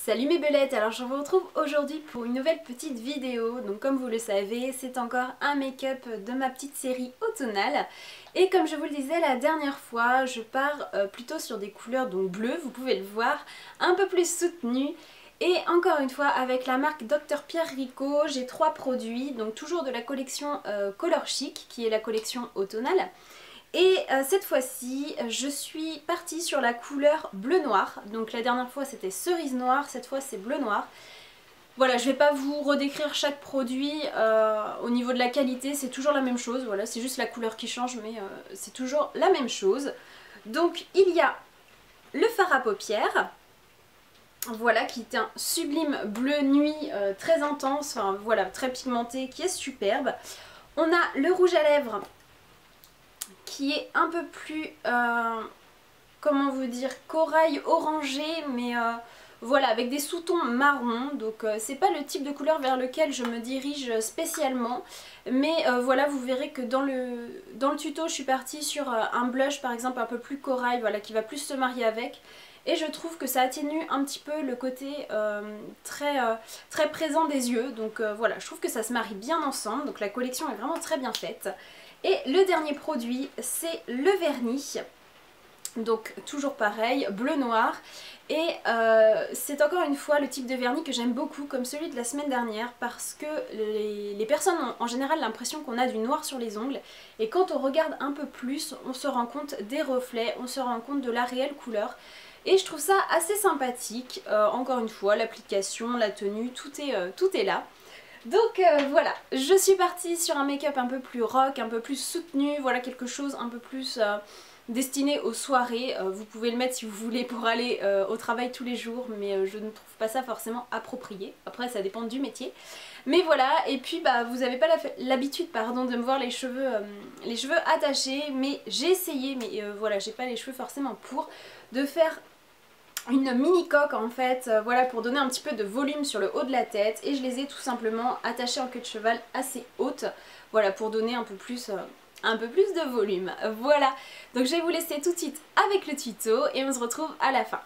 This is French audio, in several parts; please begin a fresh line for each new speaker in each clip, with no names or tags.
Salut mes belettes, alors je vous retrouve aujourd'hui pour une nouvelle petite vidéo. Donc comme vous le savez, c'est encore un make-up de ma petite série automnale. Et comme je vous le disais la dernière fois, je pars plutôt sur des couleurs donc bleues, vous pouvez le voir, un peu plus soutenues. Et encore une fois, avec la marque Dr Pierre Rico, j'ai 3 produits, donc toujours de la collection Color Chic, qui est la collection automnale. Et cette fois-ci, je suis partie sur la couleur bleu-noir. Donc la dernière fois c'était cerise noire, cette fois c'est bleu-noir. Voilà, je vais pas vous redécrire chaque produit, au niveau de la qualité c'est toujours la même chose. Voilà, c'est juste la couleur qui change mais c'est toujours la même chose. Donc il y a le fard à paupières. Voilà, qui est un sublime bleu nuit très intense, enfin voilà, très pigmenté, qui est superbe. On a le rouge à lèvres qui est un peu plus, comment vous dire, corail orangé, mais voilà, avec des sous-tons marrons. Donc c'est pas le type de couleur vers lequel je me dirige spécialement. Mais voilà, vous verrez que dans le tuto, je suis partie sur un blush par exemple un peu plus corail, voilà, qui va plus se marier avec. Et je trouve que ça atténue un petit peu le côté très présent des yeux. Donc voilà, je trouve que ça se marie bien ensemble. Donc la collection est vraiment très bien faite. Et le dernier produit, c'est le vernis. Donc toujours pareil, bleu-noir. Et c'est encore une fois le type de vernis que j'aime beaucoup, comme celui de la semaine dernière, parce que les personnes ont en général l'impression qu'on a du noir sur les ongles. Et quand on regarde un peu plus, on se rend compte des reflets, on se rend compte de la réelle couleur. Et je trouve ça assez sympathique. Encore une fois, l'application, la tenue, tout est là. Donc voilà, je suis partie sur un make-up un peu plus rock, un peu plus soutenu, voilà, quelque chose un peu plus destiné aux soirées. Vous pouvez le mettre si vous voulez pour aller au travail tous les jours, mais je ne trouve pas ça forcément approprié. Après ça dépend du métier. Mais voilà, et puis bah vous n'avez pas l'habitude de me voir les cheveux attachés, mais j'ai essayé, mais voilà, j'ai pas les cheveux forcément de faire une mini coque en fait, voilà, pour donner un petit peu de volume sur le haut de la tête, et je les ai tout simplement attachées en queue de cheval assez haute, voilà, pour donner un peu plus de volume. Voilà, donc je vais vous laisser tout de suite avec le tuto et on se retrouve à la fin.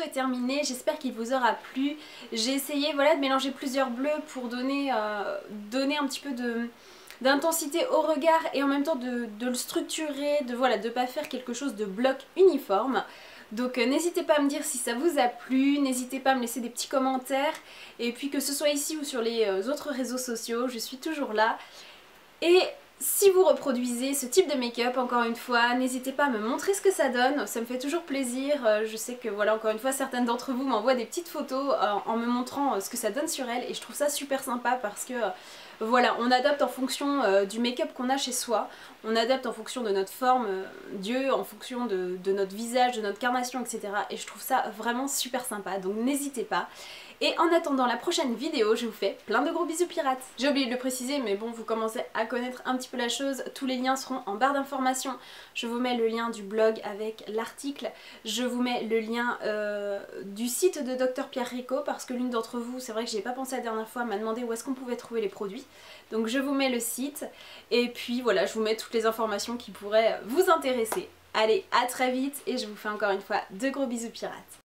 est terminé, j'espère qu'il vous aura plu. J'ai essayé voilà, de mélanger plusieurs bleus pour donner un petit peu d'intensité au regard et en même temps de le structurer, de pas faire quelque chose de bloc uniforme. Donc n'hésitez pas à me dire si ça vous a plu, n'hésitez pas à me laisser des petits commentaires, et puis que ce soit ici ou sur les autres réseaux sociaux, je suis toujours là. Et si vous reproduisez ce type de make-up, encore une fois, n'hésitez pas à me montrer ce que ça donne, ça me fait toujours plaisir. Je sais que voilà, encore une fois, certaines d'entre vous m'envoient des petites photos en me montrant ce que ça donne sur elles, et je trouve ça super sympa parce que voilà, on adapte en fonction du make-up qu'on a chez soi, on adapte en fonction de notre forme d'yeux, en fonction de notre visage, de notre carnation, etc. Et je trouve ça vraiment super sympa, donc n'hésitez pas. Et en attendant la prochaine vidéo, je vous fais plein de gros bisous pirates. J'ai oublié de le préciser, mais bon, vous commencez à connaître un petit peu la chose. Tous les liens seront en barre d'informations. Je vous mets le lien du blog avec l'article. Je vous mets le lien du site de Dr Pierre Rico, parce que l'une d'entre vous, c'est vrai que j'y ai pas pensé la dernière fois, m'a demandé où est-ce qu'on pouvait trouver les produits. Donc je vous mets le site. Et puis voilà, je vous mets toutes les informations qui pourraient vous intéresser. Allez, à très vite et je vous fais encore une fois de gros bisous pirates.